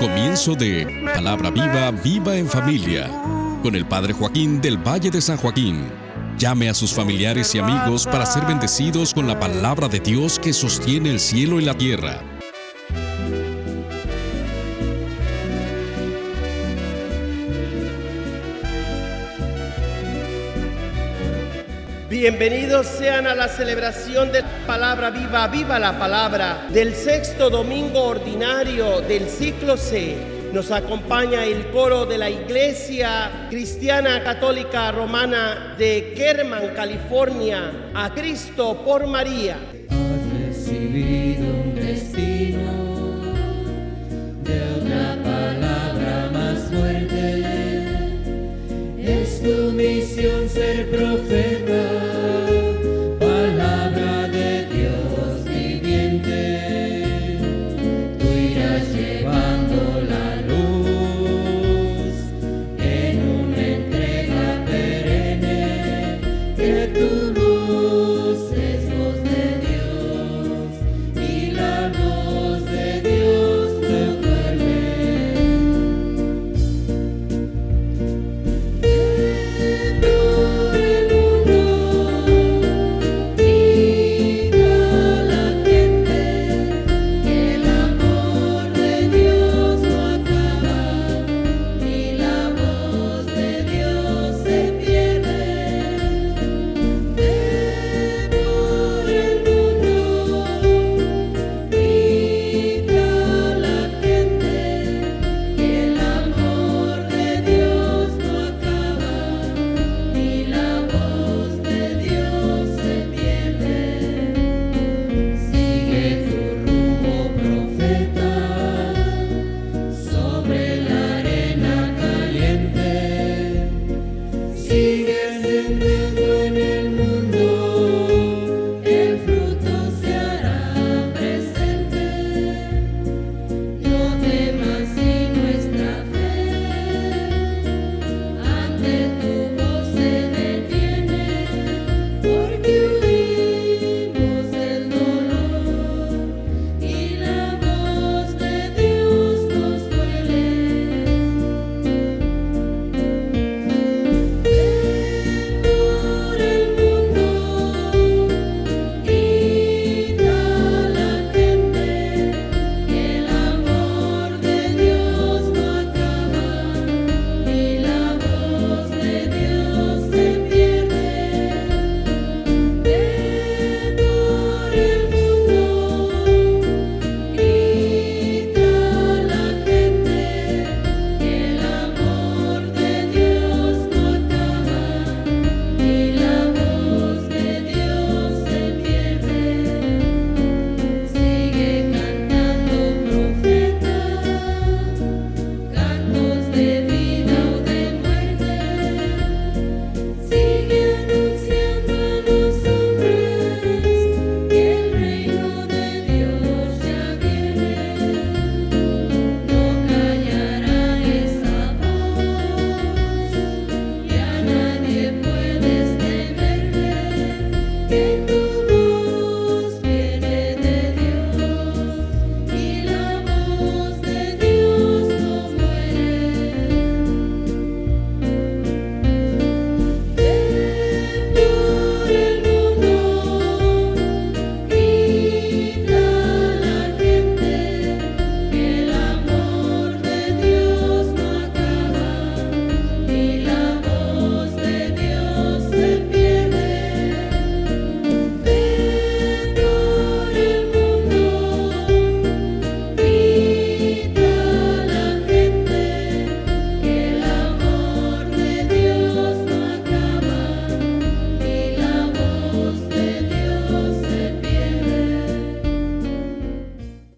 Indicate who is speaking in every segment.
Speaker 1: comienzo de Palabra Viva, Viva en Familia, con el Padre Joaquín del Valle de San Joaquín. Llame a sus familiares y amigos para ser bendecidos con la palabra de Dios que sostiene el cielo y la tierra.
Speaker 2: Bienvenidos sean a la celebración de Palabra Viva, Viva la Palabra, del sexto domingo ordinario del ciclo C. Nos acompaña el coro de la Iglesia Cristiana Católica Romana de Kerman, California. A Cristo por María.
Speaker 3: Has recibido un destino de otra palabra más fuerte. Es tu misión ser profeta.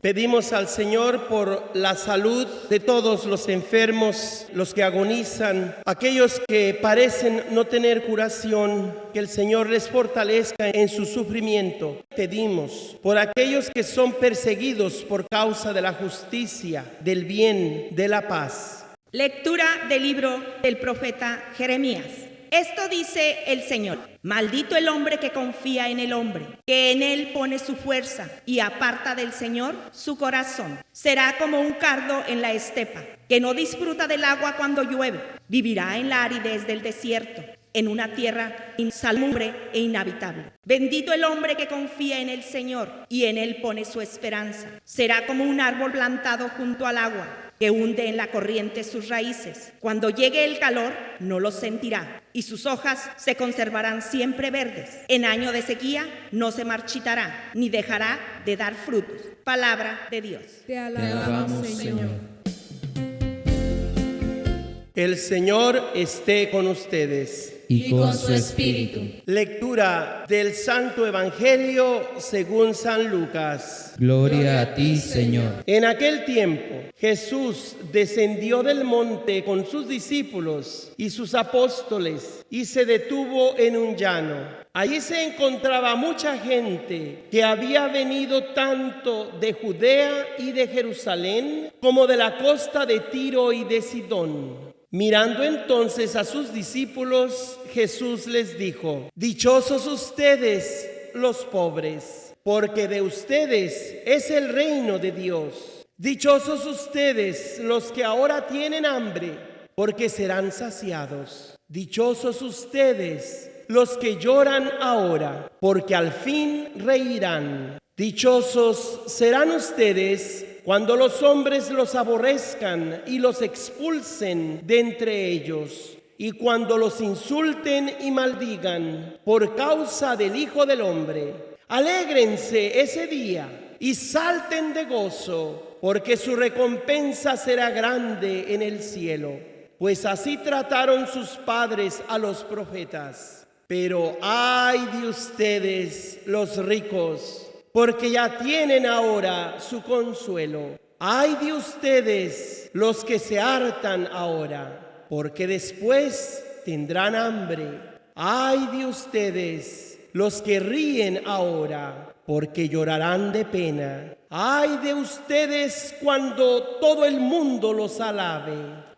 Speaker 2: Pedimos al Señor por la salud de todos los enfermos, los que agonizan, aquellos que parecen no tener curación, que el Señor les fortalezca en su sufrimiento. Pedimos por aquellos que son perseguidos por causa de la justicia, del bien, de la paz.
Speaker 4: Lectura del libro del profeta Jeremías. Esto dice el Señor: maldito el hombre que confía en el hombre, que en él pone su fuerza y aparta del Señor su corazón. Será como un cardo en la estepa, que no disfruta del agua cuando llueve. Vivirá en la aridez del desierto, en una tierra insalubre e inhabitable. Bendito el hombre que confía en el Señor y en él pone su esperanza. Será como un árbol plantado junto al agua, que hunde en la corriente sus raíces. Cuando llegue el calor, no lo sentirá, y sus hojas se conservarán siempre verdes. En año de sequía no se marchitará, ni dejará de dar frutos. Palabra de Dios.
Speaker 3: Te alabamos, Señor.
Speaker 2: El Señor esté con ustedes.
Speaker 3: Y con su espíritu.
Speaker 2: Lectura del Santo Evangelio según San Lucas.
Speaker 3: Gloria a ti, Señor.
Speaker 2: En aquel tiempo, Jesús descendió del monte con sus discípulos y sus apóstoles y se detuvo en un llano. Allí se encontraba mucha gente que había venido tanto de Judea y de Jerusalén como de la costa de Tiro y de Sidón. Mirando entonces a sus discípulos, Jesús les dijo: dichosos ustedes los pobres, porque de ustedes es el reino de Dios. Dichosos ustedes los que ahora tienen hambre, porque serán saciados. Dichosos ustedes los que lloran ahora, porque al fin reirán. Dichosos serán ustedes cuando los hombres los aborrezcan y los expulsen de entre ellos, y cuando los insulten y maldigan por causa del Hijo del Hombre. Alégrense ese día y salten de gozo, porque su recompensa será grande en el cielo. Pues así trataron sus padres a los profetas. Pero ay de ustedes los ricos, porque ya tienen ahora su consuelo. Ay de ustedes los que se hartan ahora, porque después tendrán hambre. Ay de ustedes los que ríen ahora, porque llorarán de pena. Ay de ustedes cuando todo el mundo los alabe,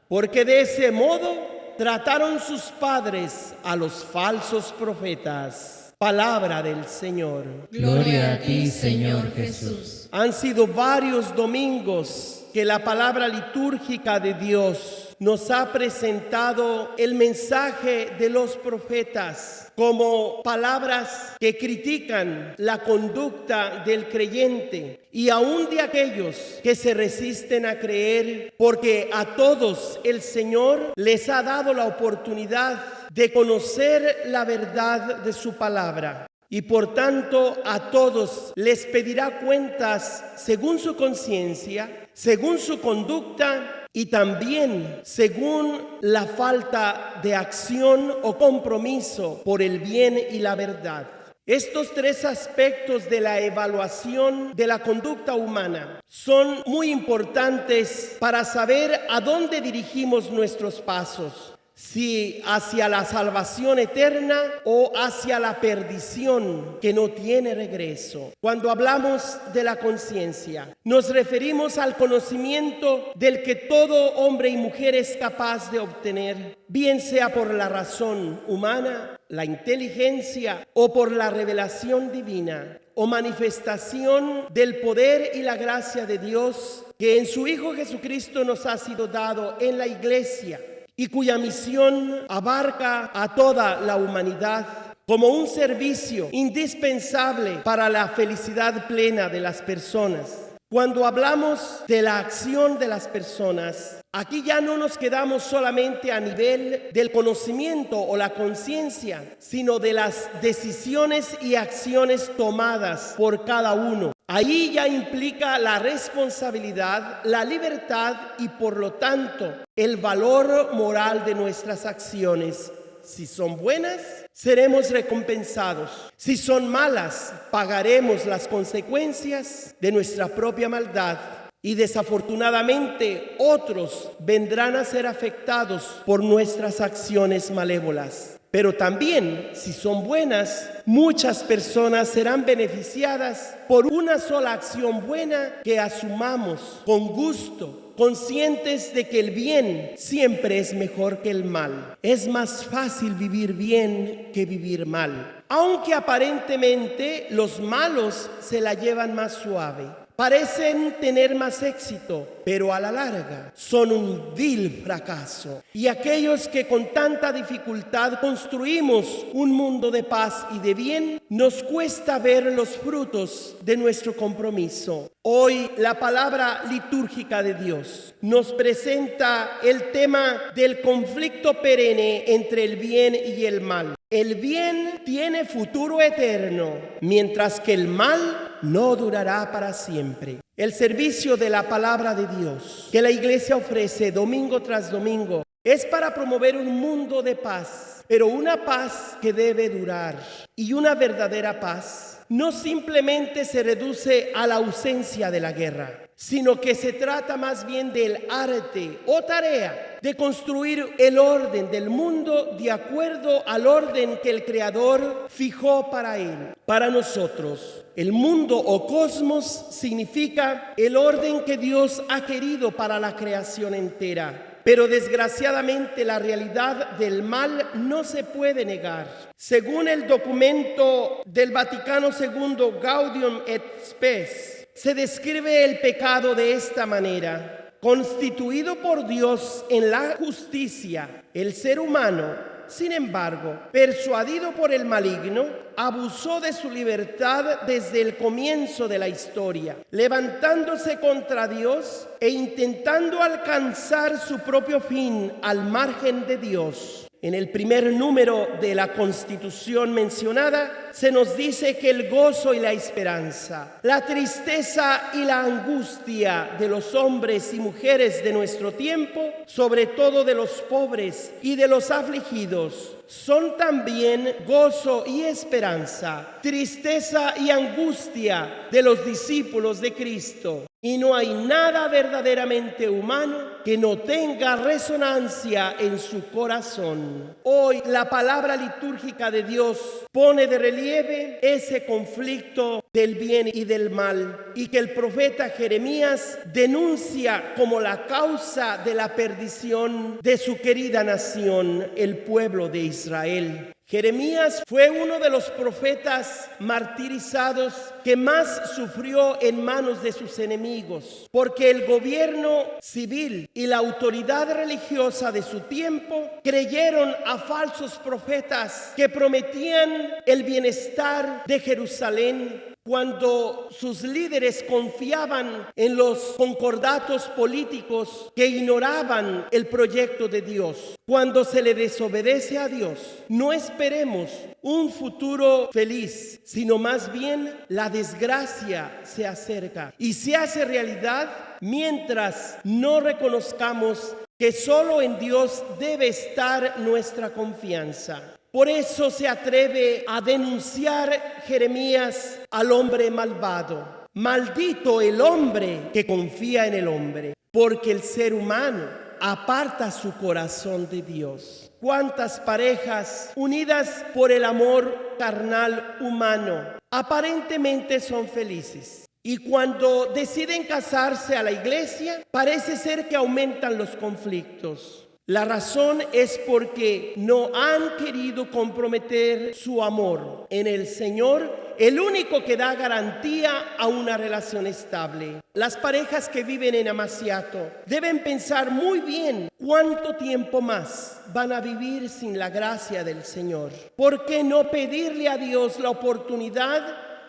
Speaker 2: porque de ese modo trataron sus padres a los falsos profetas. Palabra del Señor.
Speaker 3: Gloria a ti, Señor Jesús.
Speaker 2: Han sido varios domingos que la palabra litúrgica de Dios nos ha presentado el mensaje de los profetas como palabras que critican la conducta del creyente y aún de aquellos que se resisten a creer, porque a todos el Señor les ha dado la oportunidad de conocer la verdad de su palabra. Y por tanto a todos les pedirá cuentas según su conciencia, según su conducta y también según la falta de acción o compromiso por el bien y la verdad. Estos tres aspectos de la evaluación de la conducta humana son muy importantes para saber a dónde dirigimos nuestros pasos. Si hacia la salvación eterna o hacia la perdición que no tiene regreso. Cuando hablamos de la conciencia, nos referimos al conocimiento del que todo hombre y mujer es capaz de obtener, bien sea por la razón humana, la inteligencia o por la revelación divina o manifestación del poder y la gracia de Dios que en su Hijo Jesucristo nos ha sido dado en la Iglesia, y cuya misión abarca a toda la humanidad como un servicio indispensable para la felicidad plena de las personas. Cuando hablamos de la acción de las personas, aquí ya no nos quedamos solamente a nivel del conocimiento o la conciencia, sino de las decisiones y acciones tomadas por cada uno. Ahí ya implica la responsabilidad, la libertad y por lo tanto el valor moral de nuestras acciones. Si son buenas, seremos recompensados. Si son malas, pagaremos las consecuencias de nuestra propia maldad. Y desafortunadamente otros vendrán a ser afectados por nuestras acciones malévolas. Pero también, si son buenas, muchas personas serán beneficiadas por una sola acción buena que asumamos con gusto, conscientes de que el bien siempre es mejor que el mal. Es más fácil vivir bien que vivir mal. Aunque aparentemente los malos se la llevan más suave. Parecen tener más éxito, pero a la larga son un vil fracaso. Y aquellos que con tanta dificultad construimos un mundo de paz y de bien, nos cuesta ver los frutos de nuestro compromiso. Hoy la palabra litúrgica de Dios nos presenta el tema del conflicto perenne entre el bien y el mal. El bien tiene futuro eterno, mientras que el mal no durará para siempre. El servicio de la palabra de Dios que la Iglesia ofrece domingo tras domingo es para promover un mundo de paz, pero una paz que debe durar. Y una verdadera paz no simplemente se reduce a la ausencia de la guerra, sino que se trata más bien del arte o tarea de construir el orden del mundo de acuerdo al orden que el Creador fijó para él, para nosotros. El mundo o cosmos significa el orden que Dios ha querido para la creación entera. Pero desgraciadamente la realidad del mal no se puede negar. Según el documento del Vaticano II, Gaudium et Spes, se describe el pecado de esta manera: constituido por Dios en la justicia, el ser humano, sin embargo, persuadido por el maligno, abusó de su libertad desde el comienzo de la historia, levantándose contra Dios e intentando alcanzar su propio fin al margen de Dios. En el primer número de la Constitución mencionada, se nos dice que el gozo y la esperanza, la tristeza y la angustia de los hombres y mujeres de nuestro tiempo, sobre todo de los pobres y de los afligidos, son también gozo y esperanza, tristeza y angustia de los discípulos de Cristo. Y no hay nada verdaderamente humano que no tenga resonancia en su corazón. Hoy la palabra litúrgica de Dios pone de relieve ese conflicto del bien y del mal, y que el profeta Jeremías denuncia como la causa de la perdición de su querida nación, el pueblo de Israel. Jeremías fue uno de los profetas martirizados que más sufrió en manos de sus enemigos, porque el gobierno civil y la autoridad religiosa de su tiempo creyeron a falsos profetas que prometían el bienestar de Jerusalén, cuando sus líderes confiaban en los concordatos políticos que ignoraban el proyecto de Dios. Cuando se le desobedece a Dios, no esperemos un futuro feliz, sino más bien la desgracia se acerca y se hace realidad mientras no reconozcamos que solo en Dios debe estar nuestra confianza. Por eso se atreve a denunciar Jeremías al hombre malvado. Maldito el hombre que confía en el hombre, porque el ser humano aparta su corazón de Dios. ¿Cuántas parejas unidas por el amor carnal humano aparentemente son felices? Y cuando deciden casarse a la iglesia, parece ser que aumentan los conflictos. La razón es porque no han querido comprometer su amor en el Señor, el único que da garantía a una relación estable. Las parejas que viven en Amaciato deben pensar muy bien cuánto tiempo más van a vivir sin la gracia del Señor. ¿Por qué no pedirle a Dios la oportunidad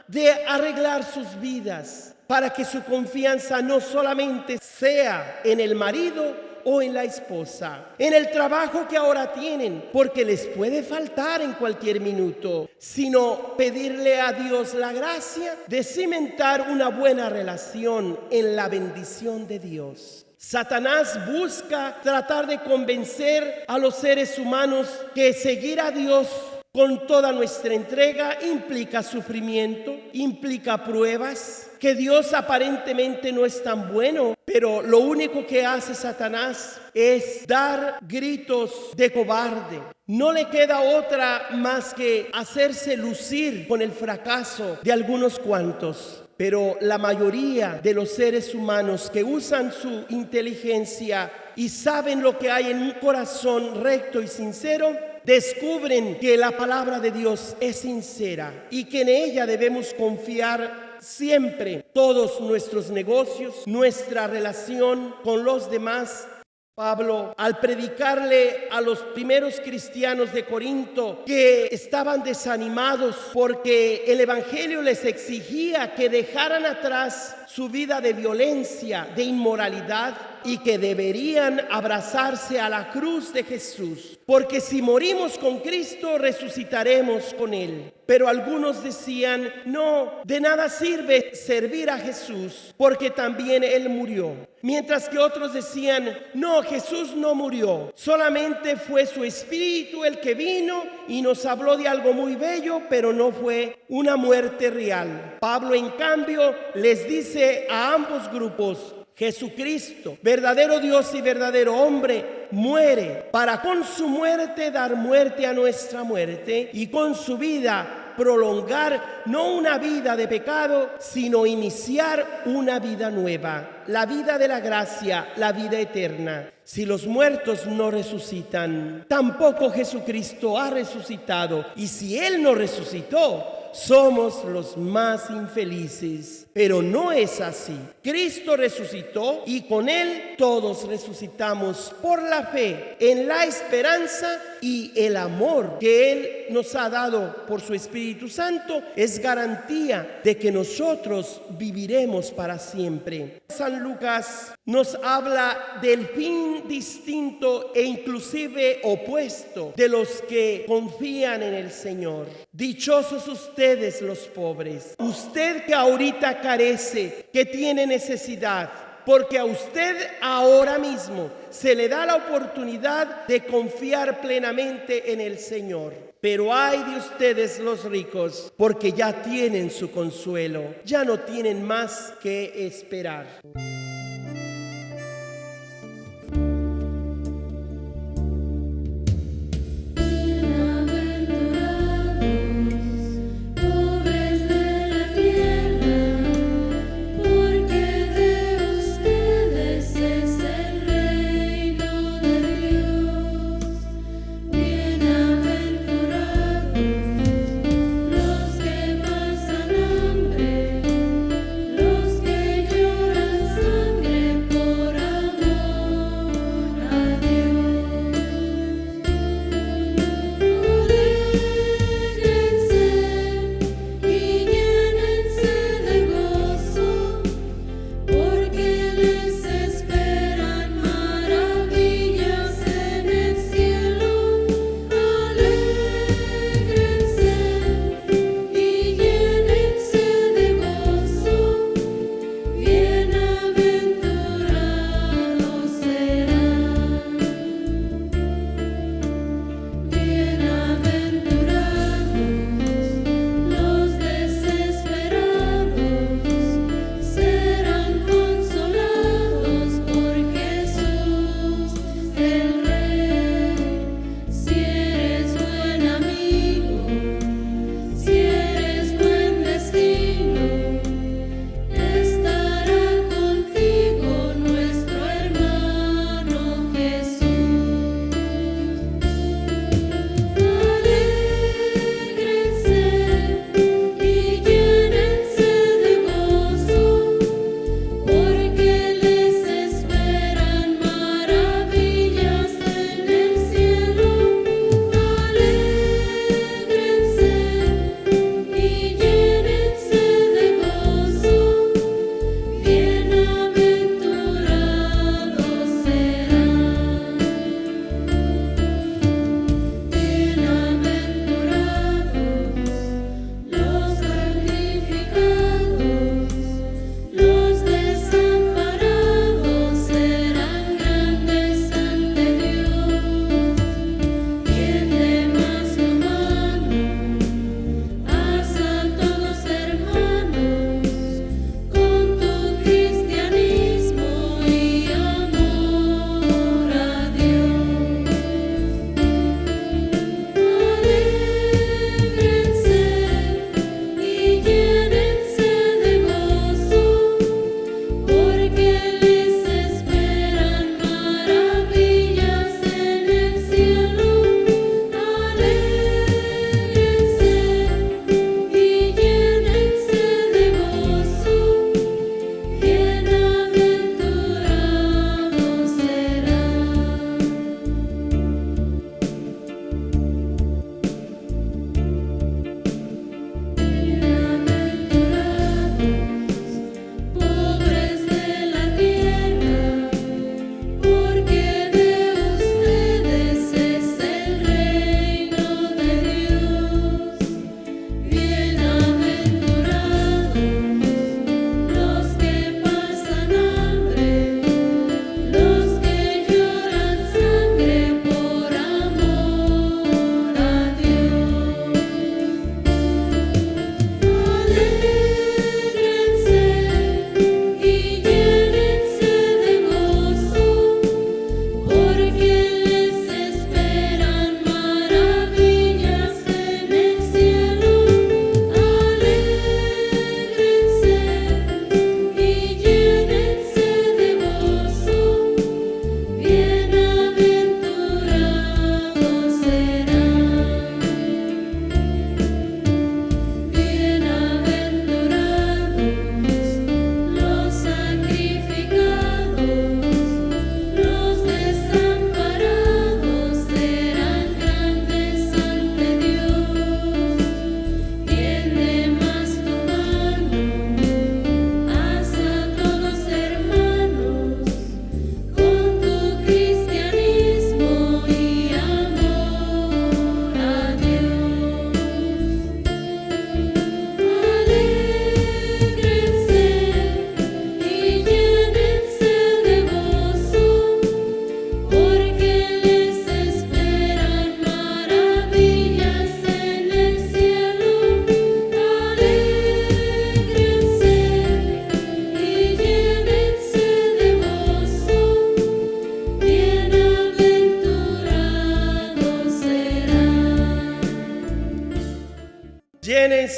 Speaker 2: de arreglar sus vidas para que su confianza no solamente sea en el marido o en la esposa, en el trabajo que ahora tienen, porque les puede faltar en cualquier minuto, sino pedirle a Dios la gracia de cimentar una buena relación en la bendición de Dios? Satanás busca tratar de convencer a los seres humanos que seguir a Dios con toda nuestra entrega implica sufrimiento, implica pruebas, que Dios aparentemente no es tan bueno, pero lo único que hace Satanás es dar gritos de cobarde. No le queda otra más que hacerse lucir con el fracaso de algunos cuantos. Pero la mayoría de los seres humanos que usan su inteligencia y saben lo que hay en un corazón recto y sincero, descubren que la palabra de Dios es sincera y que en ella debemos confiar siempre. Todos nuestros negocios, nuestra relación con los demás. Pablo, al predicarle a los primeros cristianos de Corinto que estaban desanimados porque el evangelio les exigía que dejaran atrás su vida de violencia, de inmoralidad, y que deberían abrazarse a la cruz de Jesús, porque si morimos con Cristo, resucitaremos con Él. Pero algunos decían, no, de nada sirve servir a Jesús, porque también Él murió. Mientras que otros decían, no, Jesús no murió, solamente fue su Espíritu el que vino y nos habló de algo muy bello, pero no fue una muerte real. Pablo, en cambio, les dice a ambos grupos, Jesucristo, verdadero Dios y verdadero hombre, muere para con su muerte dar muerte a nuestra muerte y con su vida prolongar no una vida de pecado, sino iniciar una vida nueva, la vida de la gracia, la vida eterna. Si los muertos no resucitan, tampoco Jesucristo ha resucitado, y si Él no resucitó, somos los más infelices. Pero no es así. Cristo resucitó y con Él todos resucitamos por la fe en la esperanza, y el amor que Él nos ha dado por su Espíritu Santo es garantía de que nosotros viviremos para siempre. San Lucas nos habla del fin distinto e inclusive opuesto de los que confían en el Señor. Dichosos ustedes los pobres, usted que ahorita carece, que tiene necesidad, porque a usted ahora mismo se le da la oportunidad de confiar plenamente en el Señor. Pero ay de ustedes los ricos, porque ya tienen su consuelo, ya no tienen más que esperar.
Speaker 5: Los que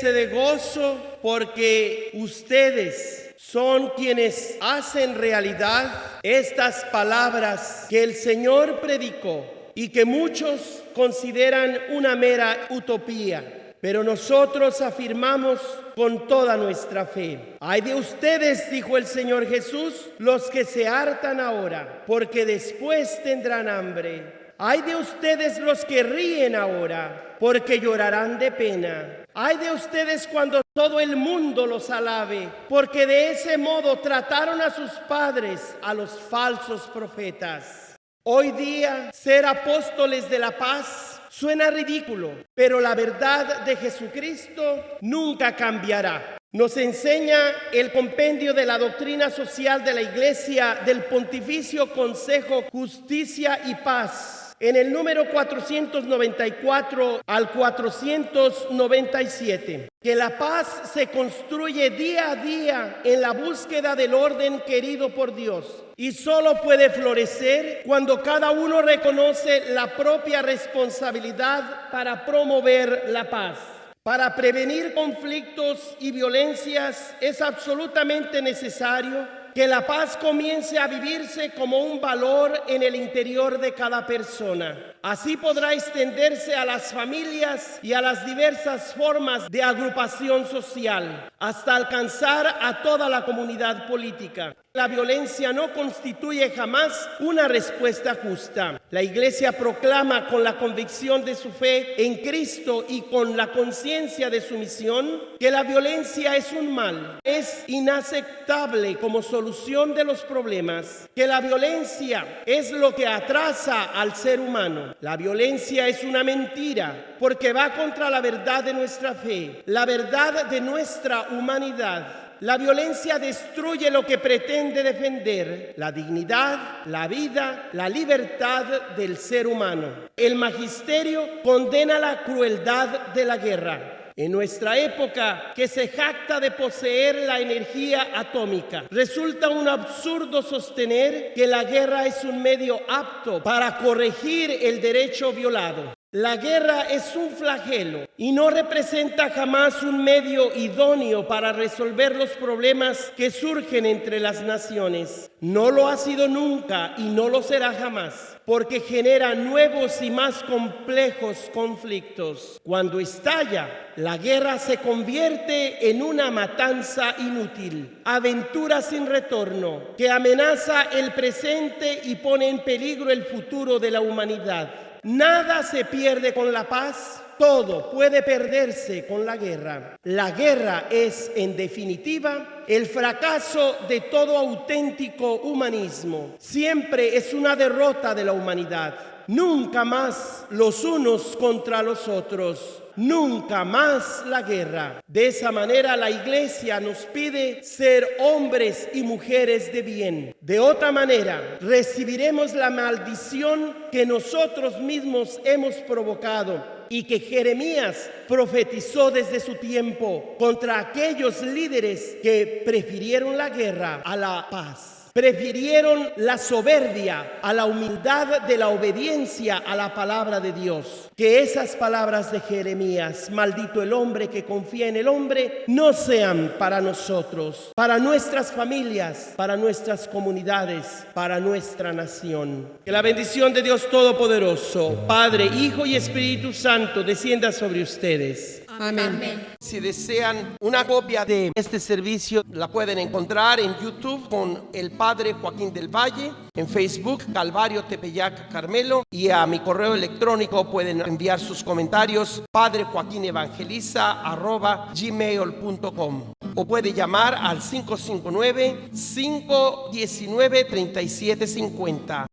Speaker 2: llénese de gozo porque ustedes son quienes hacen realidad estas palabras que el Señor predicó y que muchos consideran una mera utopía. Pero nosotros afirmamos con toda nuestra fe. Ay de ustedes, dijo el Señor Jesús, los que se hartan ahora, porque después tendrán hambre. Ay de ustedes los que ríen ahora, porque llorarán de pena. Ay de ustedes cuando todo el mundo los alabe, porque de ese modo trataron a sus padres, a los falsos profetas. Hoy día, ser apóstoles de la paz suena ridículo, pero la verdad de Jesucristo nunca cambiará. Nos enseña el compendio de la doctrina social de la Iglesia del Pontificio Consejo Justicia y Paz, en el número 494 al 497, que la paz se construye día a día en la búsqueda del orden querido por Dios y solo puede florecer cuando cada uno reconoce la propia responsabilidad para promover la paz. Para prevenir conflictos y violencias es absolutamente necesario que la paz comience a vivirse como un valor en el interior de cada persona. Así podrá extenderse a las familias y a las diversas formas de agrupación social, hasta alcanzar a toda la comunidad política. La violencia no constituye jamás una respuesta justa. La Iglesia proclama con la convicción de su fe en Cristo y con la conciencia de su misión que la violencia es un mal, es inaceptable como solución de los problemas, que la violencia es lo que atrasa al ser humano. La violencia es una mentira porque va contra la verdad de nuestra fe, la verdad de nuestra humanidad. La violencia destruye lo que pretende defender, la dignidad, la vida, la libertad del ser humano. El magisterio condena la crueldad de la guerra. En nuestra época, que se jacta de poseer la energía atómica, resulta un absurdo sostener que la guerra es un medio apto para corregir el derecho violado. La guerra es un flagelo y no representa jamás un medio idóneo para resolver los problemas que surgen entre las naciones. No lo ha sido nunca y no lo será jamás, porque genera nuevos y más complejos conflictos. Cuando estalla, la guerra se convierte en una matanza inútil, aventura sin retorno, que amenaza el presente y pone en peligro el futuro de la humanidad. Nada se pierde con la paz, todo puede perderse con la guerra. La guerra es, en definitiva, el fracaso de todo auténtico humanismo. Siempre es una derrota de la humanidad. Nunca más los unos contra los otros. Nunca más la guerra. De esa manera la Iglesia nos pide ser hombres y mujeres de bien. De otra manera, recibiremos la maldición que nosotros mismos hemos provocado y que Jeremías profetizó desde su tiempo contra aquellos líderes que prefirieron la guerra a la paz. Prefirieron la soberbia a la humildad de la obediencia a la palabra de Dios. Que esas palabras de Jeremías, maldito el hombre que confía en el hombre, no sean para nosotros, para nuestras familias, para nuestras comunidades, para nuestra nación. Que la bendición de Dios Todopoderoso, Padre, Hijo y Espíritu Santo, descienda sobre ustedes.
Speaker 3: Amén.
Speaker 2: Si desean una copia de este servicio, la pueden encontrar en YouTube con el Padre Joaquín del Valle, en Facebook Calvario Tepeyac Carmelo, y a mi correo electrónico pueden enviar sus comentarios padrejoaquinevangeliza@gmail.com, o puede llamar al 559-519-3750.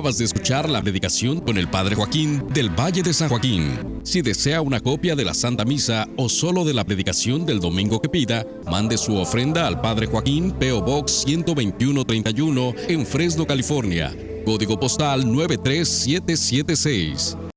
Speaker 1: Acabas de escuchar la predicación con el Padre Joaquín del Valle de San Joaquín. Si desea una copia de la Santa Misa o solo de la predicación del domingo que pida, mande su ofrenda al Padre Joaquín, P.O. Box 12131 en Fresno, California. Código postal 93776.